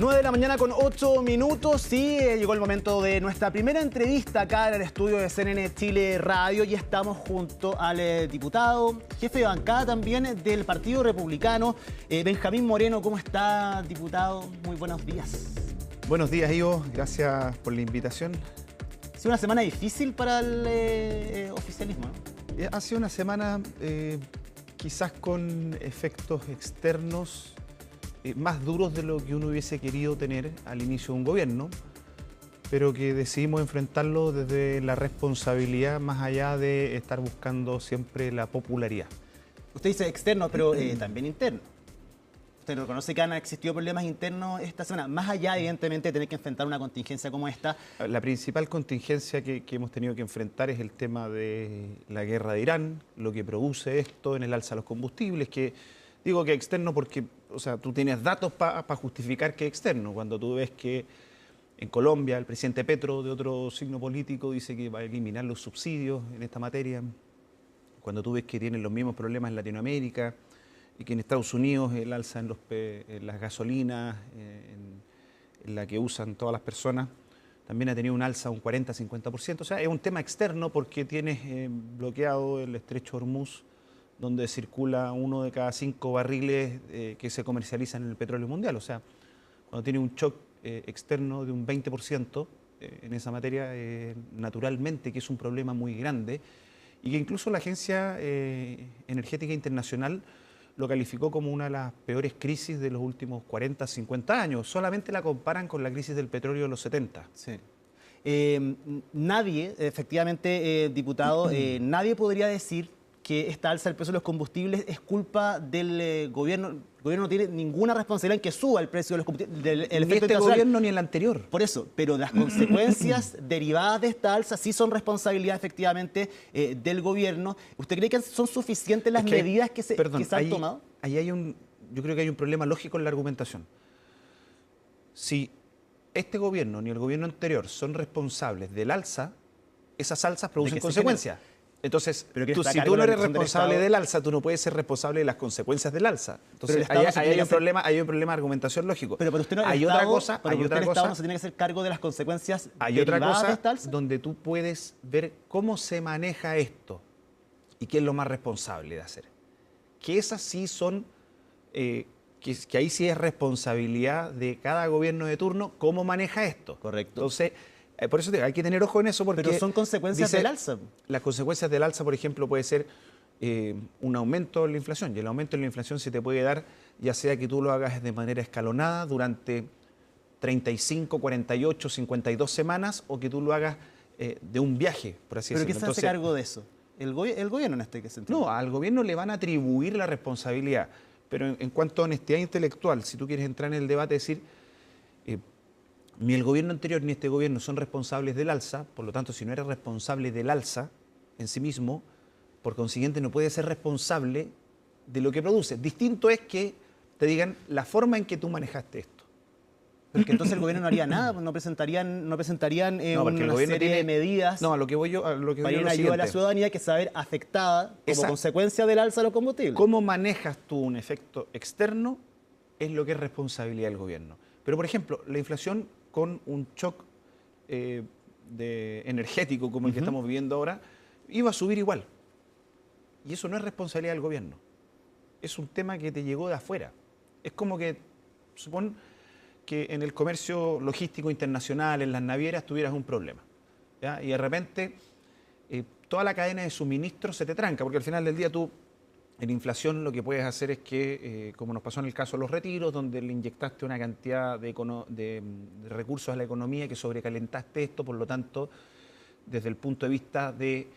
9 de la mañana con 8 minutos. Sí, llegó el momento de nuestra primera entrevista acá en el estudio de CNN Chile Radio y estamos junto al diputado, jefe de bancada también del Partido Republicano, Benjamín Moreno. ¿Cómo está, diputado? Muy buenos días. Buenos días, Ivo. Gracias por la invitación. Ha sido una semana difícil para el oficialismo, ¿no? Ha sido una semana quizás con efectos externos más duros de lo que uno hubiese querido tener al inicio de un gobierno, pero que decidimos enfrentarlo desde la responsabilidad más allá de estar buscando siempre la popularidad. Usted dice externo, pero también interno. Usted reconoce que han existido problemas internos esta semana, más allá, evidentemente, de tener que enfrentar una contingencia como esta. La principal contingencia que hemos tenido que enfrentar es el tema de la guerra de Irán, lo que produce esto en el alza de los combustibles, que digo que externo porque, o sea, tú tienes datos para justificar que es externo. Cuando tú ves que en Colombia el presidente Petro, de otro signo político, dice que va a eliminar los subsidios en esta materia. Cuando tú ves que tienen los mismos problemas en Latinoamérica y que en Estados Unidos el alza en las gasolinas, en la que usan todas las personas, también ha tenido un alza un 40-50%. O sea, es un tema externo porque tienes bloqueado el estrecho Hormuz, donde circula 1 de cada 5 barriles que se comercializan en el petróleo mundial. O sea, cuando tiene un shock externo de un 20% en esa materia, naturalmente que es un problema muy grande y que incluso la Agencia Energética Internacional lo calificó como una de las peores crisis de los últimos 40, 50 años. Solamente la comparan con la crisis del petróleo de los 70. Sí. Nadie, efectivamente, diputado, nadie podría decir que esta alza del precio de los combustibles es culpa del gobierno. El gobierno no tiene ninguna responsabilidad en que suba el precio de los combustibles. Ni este gobierno ni el anterior. Por eso, pero las consecuencias derivadas de esta alza sí son responsabilidad efectivamente del gobierno. ¿Usted cree que son suficientes las medidas que se han tomado? Ahí yo creo que hay un problema lógico en la argumentación. Si este gobierno ni el gobierno anterior son responsables del alza, esas alzas producen consecuencias. Entonces, si tú no eres responsable del alza, tú no puedes ser responsable de las consecuencias del alza. Entonces, ahí hay un problema de argumentación lógico. Pero usted no, hay otra cosa, el Estado no se tiene que hacer cargo de las consecuencias hay otra derivadas cosa de esta alza. donde tú puedes ver cómo se maneja esto y qué es lo más responsable de hacer. Que esas sí son, que ahí sí es responsabilidad de cada gobierno de turno cómo maneja esto. Correcto. Entonces, por eso hay que tener ojo en eso porque... Pero son consecuencias del alza. Las consecuencias del alza, por ejemplo, puede ser un aumento en la inflación. Y el aumento en la inflación se te puede dar ya sea que tú lo hagas de manera escalonada durante 35, 48, 52 semanas o que tú lo hagas de un viaje, por así decirlo. ¿Pero quién se hace cargo de eso? ¿El gobierno en este sentido? No, al gobierno le van a atribuir la responsabilidad. Pero en cuanto a honestidad intelectual, si tú quieres entrar en el debate, decir... ni el gobierno anterior ni este gobierno son responsables del alza, por lo tanto, si no eres responsable del alza en sí mismo, por consiguiente no puedes ser responsable de lo que produce. Distinto es que te digan la forma en que tú manejaste esto. Pero que entonces el gobierno no haría nada, no presentarían una serie de medidas a lo que voy yo, para ir en ayuda a la ciudadanía que se va a ver afectada como consecuencia del alza de los combustibles. ¿Cómo manejas tú un efecto externo? Es lo que es responsabilidad del gobierno. Pero, por ejemplo, la inflación con un shock energético como el que estamos viviendo ahora, iba a subir igual. Y eso no es responsabilidad del gobierno. Es un tema que te llegó de afuera. Es como que, supón que en el comercio logístico internacional, en las navieras, tuvieras un problema, ¿ya? Y de repente toda la cadena de suministro se te tranca, porque al final del día tú... En inflación lo que puedes hacer es que, como nos pasó en el caso de los retiros, donde le inyectaste una cantidad de recursos a la economía que sobrecalentaste esto, por lo tanto, desde el punto de vista de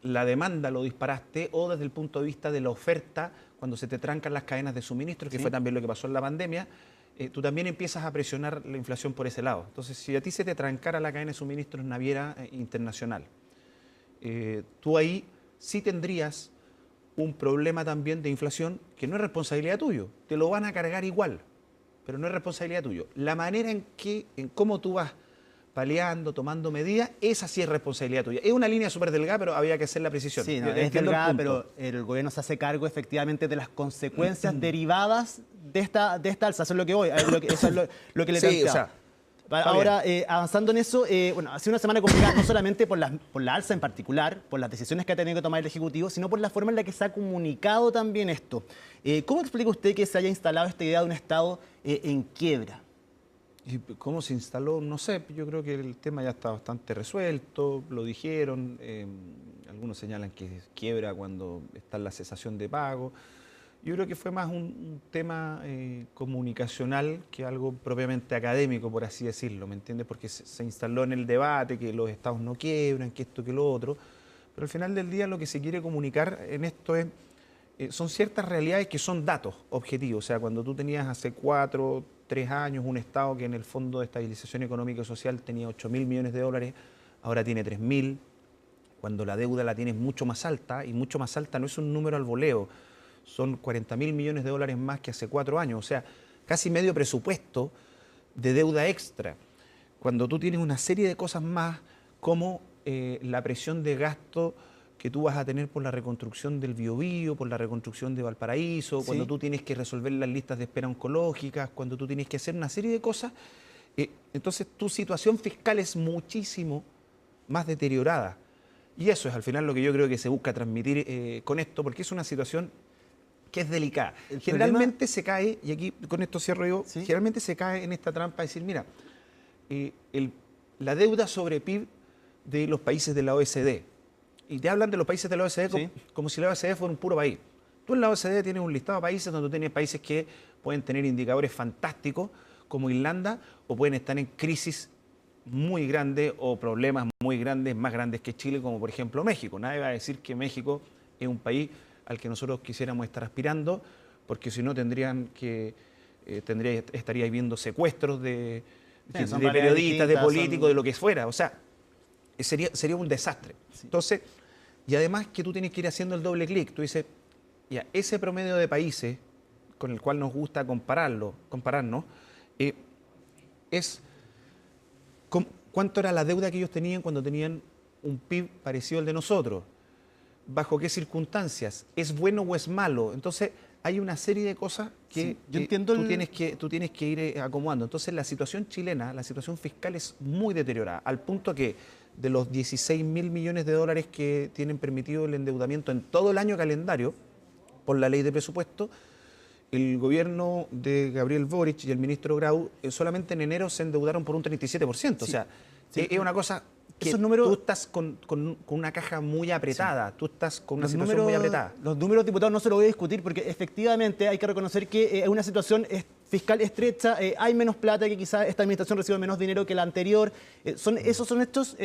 la demanda lo disparaste, o desde el punto de vista de la oferta, cuando se te trancan las cadenas de suministro, que fue también lo que pasó en la pandemia, tú también empiezas a presionar la inflación por ese lado. Entonces, si a ti se te trancara la cadena de suministros naviera internacional, tú ahí sí tendrías un problema también de inflación que no es responsabilidad tuyo. Te lo van a cargar igual, pero no es responsabilidad tuya. La manera en cómo tú vas paliando, tomando medidas, esa sí es responsabilidad tuya. Es una línea súper delgada, pero había que hacer la precisión. Sí, no, Yo es entiendo el delgada, punto. pero el gobierno se hace cargo efectivamente de las consecuencias derivadas de esta alza. Eso es lo que voy, eso es lo que le Sí, planteaba. o sea, está Ahora, avanzando en eso, bueno, ha sido una semana complicada no solamente por la alza en particular, por las decisiones que ha tenido que tomar el Ejecutivo, sino por la forma en la que se ha comunicado también esto. ¿Cómo explica usted que se haya instalado esta idea de un Estado en quiebra? ¿Y cómo se instaló? No sé, yo creo que el tema ya está bastante resuelto, lo dijeron, algunos señalan que es quiebra cuando está en la cesación de pago. Yo creo que fue más un tema comunicacional que algo propiamente académico, por así decirlo, ¿me entiendes? Porque se instaló en el debate que los estados no quiebran, que esto, que lo otro, pero al final del día lo que se quiere comunicar en esto es, son ciertas realidades que son datos objetivos. O sea, cuando tú tenías hace 4, 3 años un estado que en el Fondo de Estabilización Económica y Social tenía 8.000 millones de dólares, ahora tiene 3.000, cuando la deuda la tienes mucho más alta, y mucho más alta no es un número al voleo, son 40.000 millones de dólares más que hace 4 años, o sea, casi medio presupuesto de deuda extra. Cuando tú tienes una serie de cosas más como la presión de gasto que tú vas a tener por la reconstrucción del Biobío, por la reconstrucción de Valparaíso, Sí. cuando tú tienes que resolver las listas de espera oncológicas, cuando tú tienes que hacer una serie de cosas, entonces tu situación fiscal es muchísimo más deteriorada. Y eso es al final lo que yo creo que se busca transmitir con esto, porque es una situación que es delicada. Generalmente se cae, y aquí con esto cierro yo, ¿Sí? generalmente se cae en esta trampa de decir, mira, la deuda sobre PIB de los países de la OECD, y te hablan de los países de la OECD Sí. como si la OECD fuera un puro país. Tú en la OECD tienes un listado de países donde tú tienes países que pueden tener indicadores fantásticos, como Irlanda, o pueden estar en crisis muy grandes o problemas muy grandes, más grandes que Chile, como por ejemplo México. Nadie va a decir que México es un país al que nosotros quisiéramos estar aspirando, porque si no estaría viendo secuestros de son periodistas, varias de distintas, políticos, son- de lo que fuera. O sea, sería un desastre. Entonces, y además que tú tienes que ir haciendo el doble clic. Tú dices, ya, ese promedio de países con el cual nos gusta compararnos, es cuánto era la deuda que ellos tenían cuando tenían un PIB parecido al de nosotros, bajo qué circunstancias, es bueno o es malo. Entonces, hay una serie de cosas que, Sí, yo que entiendo tú tienes que ir acomodando. Entonces, la situación chilena, la situación fiscal es muy deteriorada, al punto que de los 16.000 millones de dólares que tienen permitido el endeudamiento en todo el año calendario, por la ley de presupuesto, el gobierno de Gabriel Boric y el ministro Grau solamente en enero se endeudaron por un 37%. Sí. O sea, Sí. es una cosa que Esos números- tú estás con una caja muy apretada, tú estás con una situación muy apretada. Los números, diputados, no se lo voy a discutir porque efectivamente hay que reconocer que es una situación fiscal estrecha, hay menos plata, que quizás esta administración recibe menos dinero que la anterior. Esos son hechos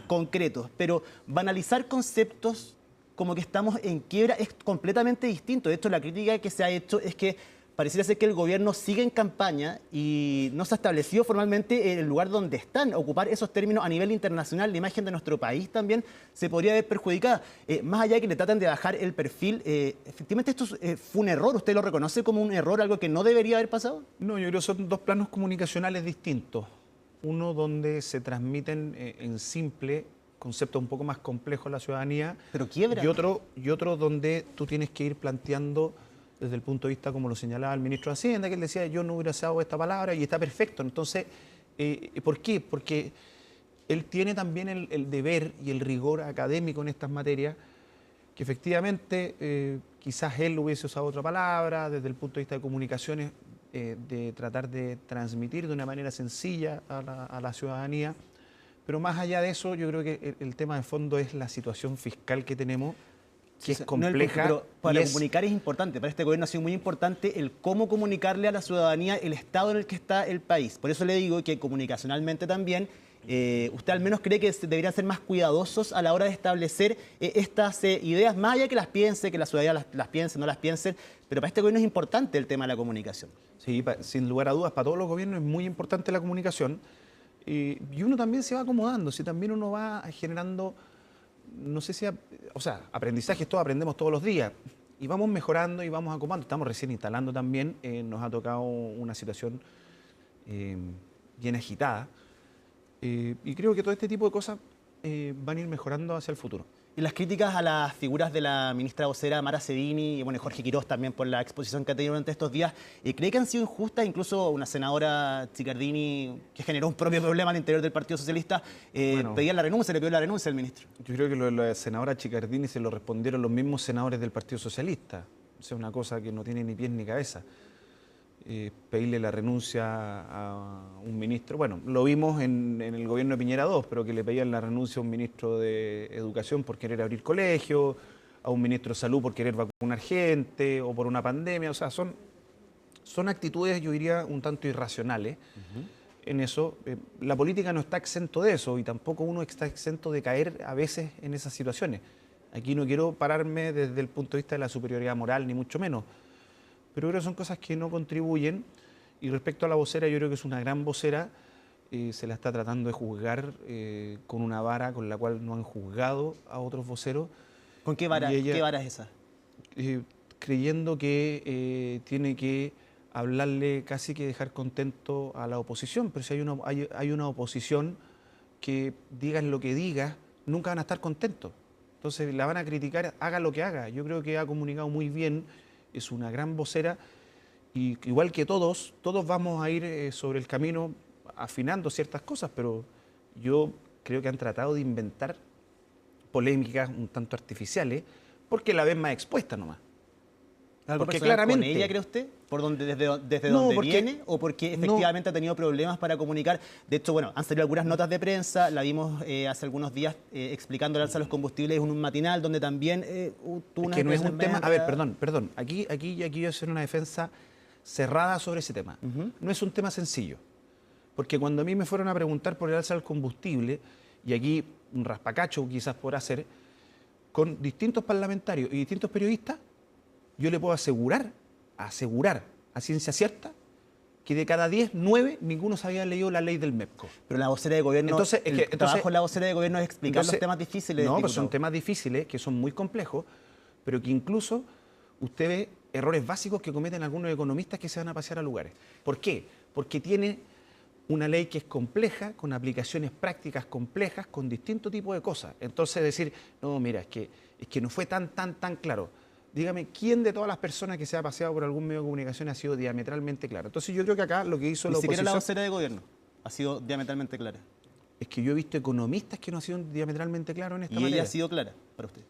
concretos, pero banalizar conceptos como que estamos en quiebra es completamente distinto. De hecho, la crítica que se ha hecho es que pareciera ser que el gobierno sigue en campaña y no se ha establecido formalmente el lugar donde están. Ocupar esos términos a nivel internacional, la imagen de nuestro país también se podría ver perjudicada. Más allá de que le tratan de bajar el perfil, efectivamente esto fue un error. ¿Usted lo reconoce como un error, algo que no debería haber pasado? No, yo creo que son dos planos comunicacionales distintos. Uno donde se transmiten en simple conceptos un poco más complejos a la ciudadanía. Pero quiebra. Y otro donde tú tienes que ir planteando desde el punto de vista, como lo señalaba el ministro de Hacienda, que él decía, yo no hubiera usado esta palabra y está perfecto. Entonces, ¿por qué? Porque él tiene también el deber y el rigor académico en estas materias, que efectivamente quizás él hubiese usado otra palabra desde el punto de vista de comunicaciones, de tratar de transmitir de una manera sencilla a la ciudadanía. Pero más allá de eso, yo creo que el tema de fondo es la situación fiscal que tenemos, que es compleja. Pero para y es- comunicar es importante. Para este gobierno ha sido muy importante el cómo comunicarle a la ciudadanía el estado en el que está el país. Por eso le digo que comunicacionalmente también, usted al menos cree que deberían ser más cuidadosos a la hora de establecer estas ideas, más allá que las piense, que la ciudadanía las piense, no las piense. Pero para este gobierno es importante el tema de la comunicación. Sí, sin lugar a dudas, para todos los gobiernos es muy importante la comunicación. Y uno también se va acomodando, si también uno va generando, no sé si, o sea, aprendizajes todos aprendemos todos los días, y vamos mejorando y vamos acomodando. Estamos recién instalando también, nos ha tocado una situación bien agitada, Y creo que todo este tipo de cosas van a ir mejorando hacia el futuro. Y las críticas a las figuras de la ministra vocera Mara Cedini y bueno, Jorge Quirós también por la exposición que ha tenido durante estos días, ¿cree que han sido injustas? Incluso una senadora Chiccardini, que generó un propio problema al interior del Partido Socialista, pedía la renuncia, le pidió la renuncia al ministro. Yo creo que lo de la senadora Chiccardini se lo respondieron los mismos senadores del Partido Socialista. O sea, una cosa que no tiene ni pies ni cabeza. Pedirle la renuncia a un ministro. Bueno, lo vimos en el gobierno de Piñera II, pero que le pedían la renuncia a un ministro de Educación por querer abrir colegios, a un ministro de Salud por querer vacunar gente o por una pandemia. O sea, son actitudes, yo diría, un tanto irracionales. En eso, la política no está exento de eso y tampoco uno está exento de caer a veces en esas situaciones. Aquí no quiero pararme desde el punto de vista de la superioridad moral, ni mucho menos. Pero creo que son cosas que no contribuyen. Y respecto a la vocera, yo creo que es una gran vocera. Se la está tratando de juzgar con una vara con la cual no han juzgado a otros voceros. ¿Con qué vara, qué vara es esa? Creyendo que tiene que hablarle, casi que dejar contento a la oposición. Pero si hay una oposición que digas lo que digas, nunca van a estar contentos. Entonces la van a criticar, haga lo que haga. Yo creo que ha comunicado muy bien. Es una gran vocera y igual que todos vamos a ir sobre el camino afinando ciertas cosas, pero yo creo que han tratado de inventar polémicas un tanto artificiales porque la ven más expuesta nomás. Porque claramente, ¿con ella cree usted? ¿Desde dónde viene? ¿O porque efectivamente ha tenido problemas para comunicar? De hecho, bueno, han salido algunas notas de prensa, la vimos hace algunos días explicando el alza de los combustibles en un matinal donde también tuvo una... Que no es un tema... A ver, perdón. Aquí yo hacer una defensa cerrada sobre ese tema. No es un tema sencillo. Porque cuando a mí me fueron a preguntar por el alza del combustible, y aquí un raspacacho quizás por hacer, con distintos parlamentarios y distintos periodistas, yo le puedo asegurar a ciencia cierta que de cada 10, 9, ninguno se había leído la ley del MEPCO. Pero la vocera de gobierno, el trabajo de la vocera de gobierno es explicar los temas difíciles. No, pero son temas difíciles, que son muy complejos, pero que incluso usted ve errores básicos que cometen algunos economistas que se van a pasear a lugares. ¿Por qué? Porque tiene una ley que es compleja, con aplicaciones prácticas complejas, con distintos tipos de cosas. Entonces decir, no, mira, es que no fue tan claro. Dígame, ¿quién de todas las personas que se ha paseado por algún medio de comunicación ha sido diametralmente claro? Entonces yo creo que acá lo que hizo la oposición... Ni siquiera la vocera de gobierno ha sido diametralmente clara. Es que yo he visto economistas que no han sido diametralmente claros en esta materia. ¿Y ella ha sido clara para usted?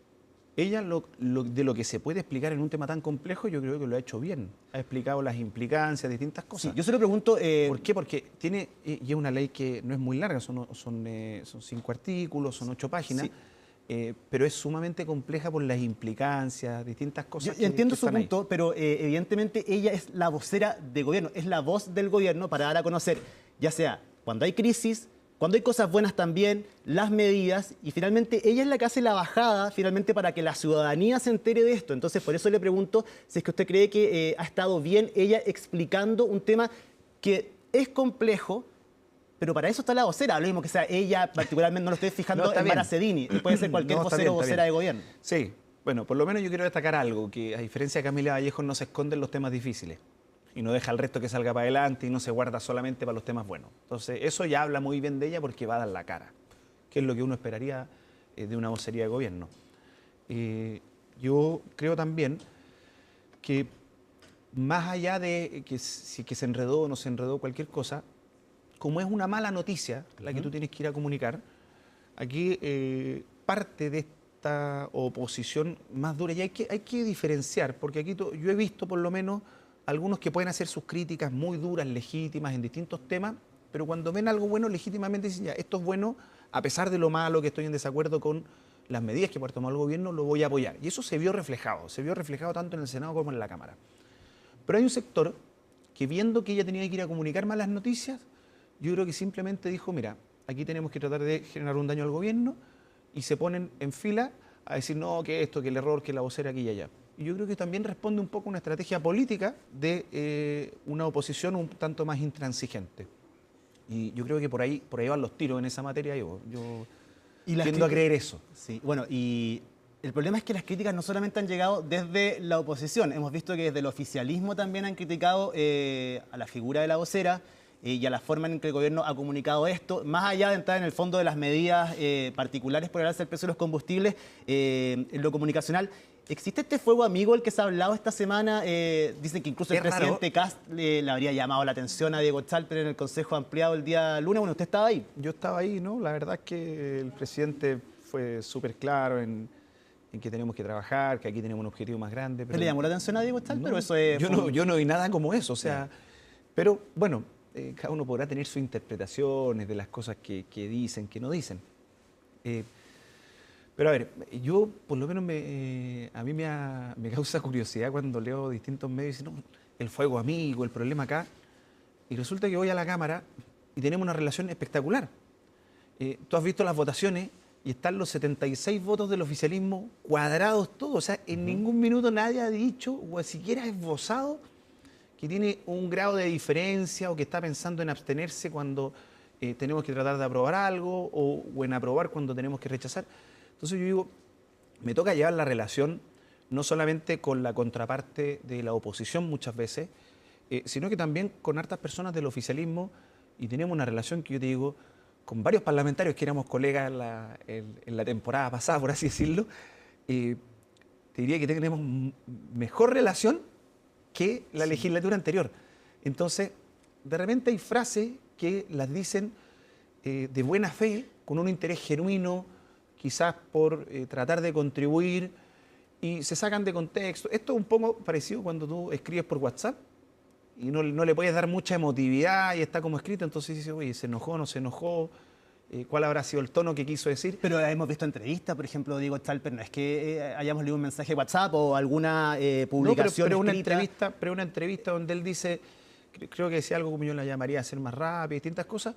Ella, de lo que se puede explicar en un tema tan complejo, yo creo que lo ha hecho bien. Ha explicado las implicancias, distintas cosas. Sí, yo se lo pregunto... ¿Por qué? Porque tiene ya una ley que no es muy larga, son 5 artículos, son 8 páginas. Sí. Pero es sumamente compleja por las implicancias, distintas cosas. Yo entiendo su punto, pero evidentemente ella es la vocera de gobierno, es la voz del gobierno para dar a conocer, ya sea cuando hay crisis, cuando hay cosas buenas también, las medidas, y finalmente ella es la que hace la bajada finalmente para que la ciudadanía se entere de esto. Entonces, por eso le pregunto si es que usted cree que ha estado bien ella explicando un tema que es complejo, pero para eso está la vocera, lo mismo que sea ella, particularmente no lo estoy fijando en Mara Cedini, puede ser cualquier vocero o vocera de gobierno. Sí, bueno, por lo menos yo quiero destacar algo, que a diferencia de Camila Vallejo no se esconden los temas difíciles y no deja al resto que salga para adelante y no se guarda solamente para los temas buenos. Entonces eso ya habla muy bien de ella porque va a dar la cara, que es lo que uno esperaría de una vocería de gobierno. Yo creo también que más allá de que se enredó o no se enredó cualquier cosa, como es una mala noticia la que tú tienes que ir a comunicar, aquí parte de esta oposición más dura, y hay que diferenciar, porque aquí yo he visto por lo menos algunos que pueden hacer sus críticas muy duras, legítimas, en distintos temas, pero cuando ven algo bueno, legítimamente dicen, ya, esto es bueno, a pesar de lo malo que estoy en desacuerdo con las medidas que puede tomar el gobierno, lo voy a apoyar. Y eso se vio reflejado tanto en el Senado como en la Cámara. Pero hay un sector que viendo que ella tenía que ir a comunicar malas noticias, yo creo que simplemente dijo, mira, aquí tenemos que tratar de generar un daño al gobierno y se ponen en fila a decir, no, que esto, que el error, que la vocera aquí y allá. Y yo creo que también responde un poco a una estrategia política de una oposición un tanto más intransigente. Y yo creo que por ahí van los tiros en esa materia. Yo tiendo a creer eso. Sí, bueno, y el problema es que las críticas no solamente han llegado desde la oposición. Hemos visto que desde el oficialismo también han criticado a la figura de la vocera. y a la forma en que el gobierno ha comunicado esto, más allá de entrar en el fondo de las medidas particulares por el alza del precio de los combustibles, en lo comunicacional, ¿existe este fuego amigo el que se ha hablado esta semana? Dicen que incluso el presidente Kast le habría llamado la atención a Diego Chalper en el Consejo Ampliado el día lunes. Bueno, usted estaba ahí. Yo estaba ahí, ¿no? La verdad es que el presidente fue súper claro en que tenemos que trabajar, que aquí tenemos un objetivo más grande. Pero ¿le llamó la atención a Diego Chalper? No, Eso es yo no vi nada como eso, o sea, pero bueno, cada uno podrá tener sus interpretaciones de las cosas que dicen, que no dicen. Pero a ver, yo por lo menos a mí me causa curiosidad cuando leo distintos medios y dicen, no, el fuego amigo, el problema acá, y resulta que voy a la Cámara y tenemos una relación espectacular. Tú has visto las votaciones y están los 76 votos del oficialismo cuadrados todos, o sea, en ningún minuto nadie ha dicho o siquiera esbozado que tiene un grado de diferencia o que está pensando en abstenerse cuando tenemos que tratar de aprobar algo o en aprobar cuando tenemos que rechazar. Entonces yo digo, me toca llevar la relación no solamente con la contraparte de la oposición muchas veces, sino que también con hartas personas del oficialismo, y tenemos una relación que yo te digo, con varios parlamentarios que éramos colegas en la temporada pasada, por así decirlo, te diría que tenemos mejor relación que la legislatura anterior. Entonces, de repente hay frases que las dicen de buena fe, con un interés genuino, quizás por tratar de contribuir, y se sacan de contexto. Esto es un poco parecido cuando tú escribes por WhatsApp y no le puedes dar mucha emotividad y está como escrito, entonces dices, oye, ¿se enojó, no se enojó? ¿Cuál habrá sido el tono que quiso decir? Pero hemos visto entrevistas, por ejemplo, Diego Chalper, no es que hayamos leído un mensaje de WhatsApp o alguna publicación pero escrita. una entrevista donde él dice, creo que decía algo como yo la llamaría hacer más rápido, distintas cosas,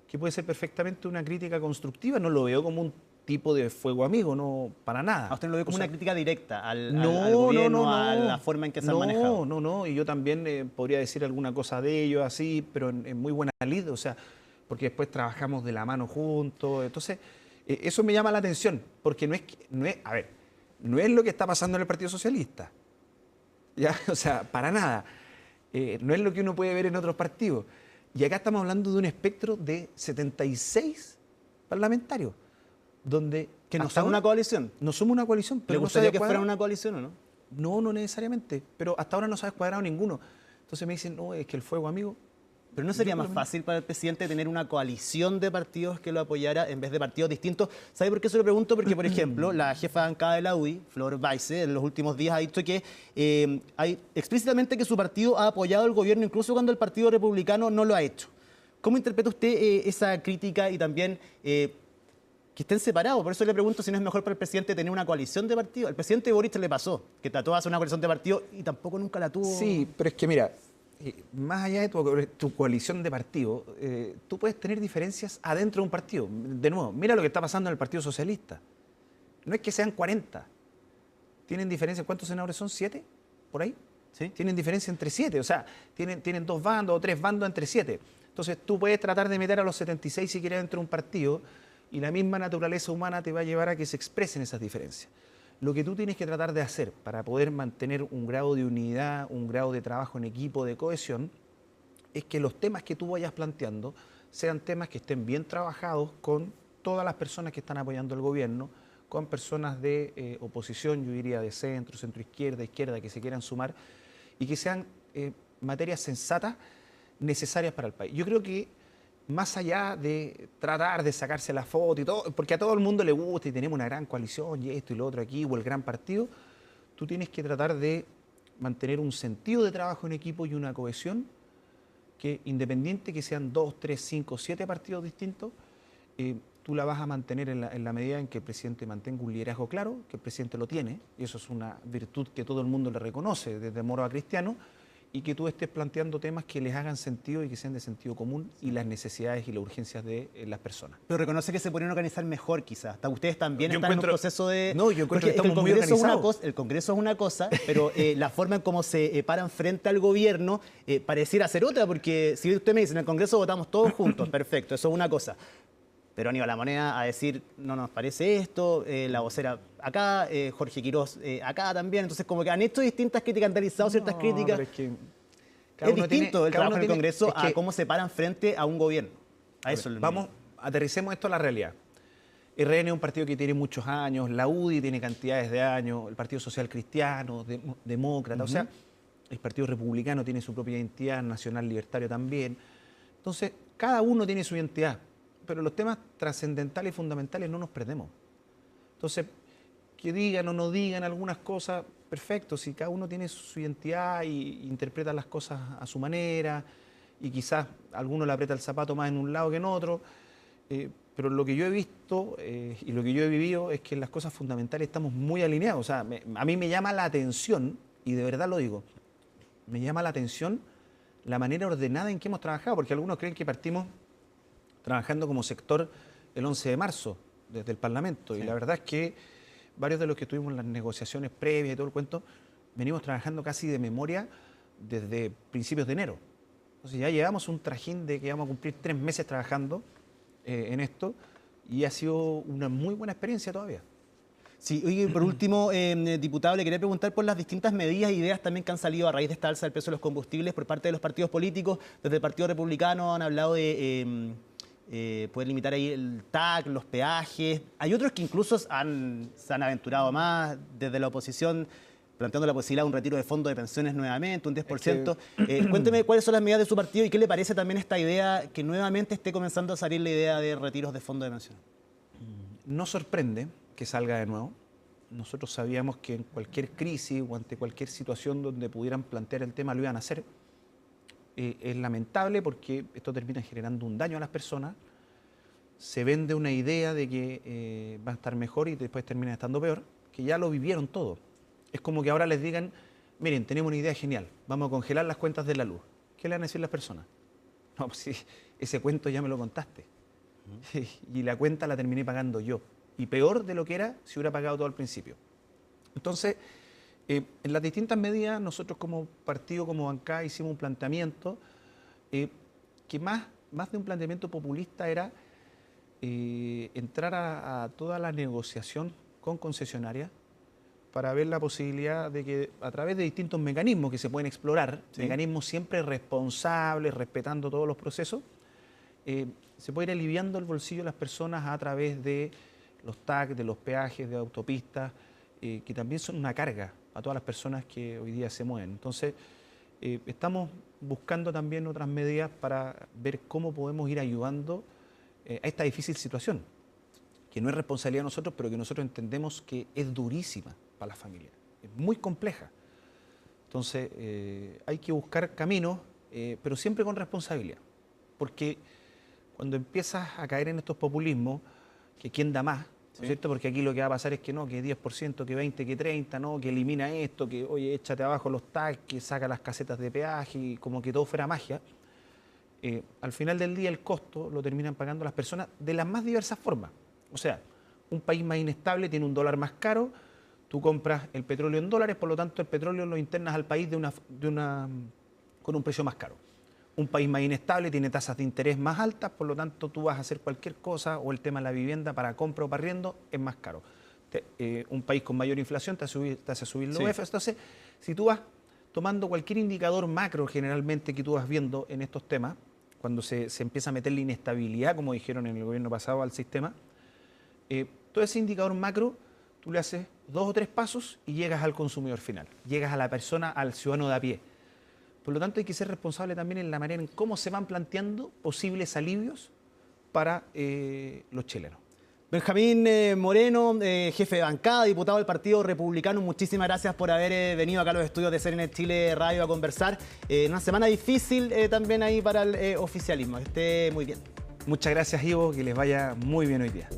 que puede ser perfectamente una crítica constructiva. No lo veo como un tipo de fuego amigo, no, para nada. ¿A usted lo ve como una crítica directa al no, gobierno, a la forma en que se han manejado? No, y yo también podría decir alguna cosa de ellos así, pero en muy buena lid, o sea, porque después trabajamos de la mano juntos, entonces eso me llama la atención, porque no es lo que está pasando en el Partido Socialista, ¿ya? O sea, para nada, no es lo que uno puede ver en otros partidos, y acá estamos hablando de un espectro de 76 parlamentarios, donde... ¿Que no son una coalición? No somos una coalición, pero ¿Le gustaría que fuera una coalición o no? No, no necesariamente, pero hasta ahora no se ha descuadrado ninguno. Entonces me dicen, no, es que el fuego amigo... ¿Pero no sería más fácil para el presidente tener una coalición de partidos que lo apoyara en vez de partidos distintos? ¿Sabe por qué se lo pregunto? Porque, por ejemplo, la jefa de bancada de la UDI, Flor Weisse, en los últimos días ha dicho que hay explícitamente que su partido ha apoyado al gobierno incluso cuando el Partido Republicano no lo ha hecho. ¿Cómo interpreta usted esa crítica y también que estén separados? Por eso le pregunto si no es mejor para el presidente tener una coalición de partidos. El presidente Boric le pasó, que trató de hacer una coalición de partidos y tampoco nunca la tuvo. Sí, pero es que mira, más allá de tu coalición de partidos, tú puedes tener diferencias adentro de un partido. De nuevo, mira lo que está pasando en el Partido Socialista. No es que sean 40. Tienen diferencias. ¿Cuántos senadores son? ¿7? ¿Por ahí? ¿Sí? Tienen diferencia entre 7. O sea, tienen 2 bandos o 3 bandos entre 7. Entonces tú puedes tratar de meter a los 76 si quieres dentro de un partido y la misma naturaleza humana te va a llevar a que se expresen esas diferencias. Lo que tú tienes que tratar de hacer para poder mantener un grado de unidad, un grado de trabajo en equipo, de cohesión, es que los temas que tú vayas planteando sean temas que estén bien trabajados con todas las personas que están apoyando al gobierno, con personas de oposición, yo diría de centro, centro-izquierda, izquierda, que se quieran sumar, y que sean materias sensatas, necesarias para el país. Yo creo que más allá de tratar de sacarse la foto y todo, porque a todo el mundo le gusta y tenemos una gran coalición y esto y lo otro aquí, o el gran partido, tú tienes que tratar de mantener un sentido de trabajo en equipo y una cohesión que, independiente que sean 2, 3, 5, 7 partidos distintos, tú la vas a mantener en la medida en que el presidente mantenga un liderazgo claro, que el presidente lo tiene, y eso es una virtud que todo el mundo le reconoce, desde Moro a Cristiano, y que tú estés planteando temas que les hagan sentido y que sean de sentido común y las necesidades y las urgencias de las personas. Pero reconoce que se podrían organizar mejor, quizás. Ustedes también están en un proceso de... No, yo encuentro que estamos muy organizados. El Congreso es una cosa, pero la forma en cómo se paran frente al gobierno pareciera ser otra, porque si usted me dice, en el Congreso votamos todos juntos, perfecto, eso es una cosa. Pero Aníbal La Moneda a decir, no nos parece esto, la vocera acá, Jorge Quirós acá también. Entonces, como que han hecho distintas críticas, han realizado ciertas críticas. Pero es que Es distinto el trabajo en el Congreso a cómo se paran frente a un gobierno. A eso vamos, aterricemos esto a la realidad. RN es un partido que tiene muchos años, la UDI tiene cantidades de años, el Partido Social Cristiano, Demócrata, o sea, el Partido Republicano tiene su propia identidad, Nacional Libertario también. Entonces, cada uno tiene su identidad, pero los temas trascendentales y fundamentales no nos perdemos. Entonces, que digan o no digan algunas cosas, perfecto, si cada uno tiene su identidad y interpreta las cosas a su manera, y quizás alguno le aprieta el zapato más en un lado que en otro, pero lo que yo he visto y lo que yo he vivido es que en las cosas fundamentales estamos muy alineados. O sea, a mí me llama la atención, y de verdad lo digo, me llama la atención la manera ordenada en que hemos trabajado, porque algunos creen que partimos trabajando como sector el 11 de marzo desde el Parlamento, sí. Y la verdad es que varios de los que estuvimos en las negociaciones previas y todo el cuento, venimos trabajando casi de memoria desde principios de enero. Entonces ya llevamos un trajín de que vamos a cumplir 3 meses trabajando en esto, y ha sido una muy buena experiencia todavía. Sí, oye, por último, diputado, le quería preguntar por las distintas medidas e ideas también que han salido a raíz de esta alza del precio de los combustibles por parte de los partidos políticos. Desde el Partido Republicano han hablado de poder limitar ahí el TAC, los peajes. Hay otros que incluso se han aventurado más, desde la oposición, planteando la posibilidad de un retiro de fondos de pensiones nuevamente, un 10%. Cuénteme cuáles son las medidas de su partido y qué le parece también esta idea, que nuevamente esté comenzando a salir la idea de retiros de fondos de pensiones. No sorprende que salga de nuevo. Nosotros sabíamos que en cualquier crisis o ante cualquier situación donde pudieran plantear el tema lo iban a hacer. Es lamentable porque esto termina generando un daño a las personas. Se vende una idea de que va a estar mejor y después termina estando peor, que ya lo vivieron todo. Es como que ahora les digan, miren, tenemos una idea genial, vamos a congelar las cuentas de la luz. ¿Qué le van a decir las personas? No, pues sí, ese cuento ya me lo contaste. Y la cuenta la terminé pagando yo. Y peor de lo que era si hubiera pagado todo al principio. Entonces, en las distintas medidas, nosotros como partido, como bancada, hicimos un planteamiento que más de un planteamiento populista era entrar a toda la negociación con concesionarias para ver la posibilidad de que a través de distintos mecanismos que se pueden explorar, sí, mecanismos siempre responsables, respetando todos los procesos, se puede ir aliviando el bolsillo de las personas a través de los TAC, de los peajes, de autopistas, que también son una carga a todas las personas que hoy día se mueven. Entonces, estamos buscando también otras medidas para ver cómo podemos ir ayudando a esta difícil situación, que no es responsabilidad de nosotros, pero que nosotros entendemos que es durísima para las familias, es muy compleja. Entonces, hay que buscar caminos, pero siempre con responsabilidad, porque cuando empiezas a caer en estos populismos, que quién da más, ¿no es cierto? Porque aquí lo que va a pasar es que no, que 10%, que 20%, que 30%, no, que elimina esto, que oye, échate abajo los tags, que saca las casetas de peaje, y como que todo fuera magia. Al final del día el costo lo terminan pagando las personas de las más diversas formas. O sea, un país más inestable tiene un dólar más caro, tú compras el petróleo en dólares, por lo tanto el petróleo lo internas al país con un precio más caro. Un país más inestable tiene tasas de interés más altas, por lo tanto tú vas a hacer cualquier cosa, o el tema de la vivienda para compra o para arriendo es más caro. Un país con mayor inflación te hace subir los UF. Entonces, si tú vas tomando cualquier indicador macro generalmente que tú vas viendo en estos temas, cuando se empieza a meter la inestabilidad, como dijeron en el gobierno pasado, al sistema, todo ese indicador macro tú le haces 2 o 3 pasos y llegas al consumidor final, llegas a la persona, al ciudadano de a pie. Por lo tanto, hay que ser responsable también en la manera en cómo se van planteando posibles alivios para los chilenos. Benjamín Moreno, jefe de bancada, diputado del Partido Republicano, muchísimas gracias por haber venido acá a los estudios de CNN Chile Radio a conversar. Una semana difícil también ahí para el oficialismo. Que esté muy bien. Muchas gracias, Ivo, que les vaya muy bien hoy día.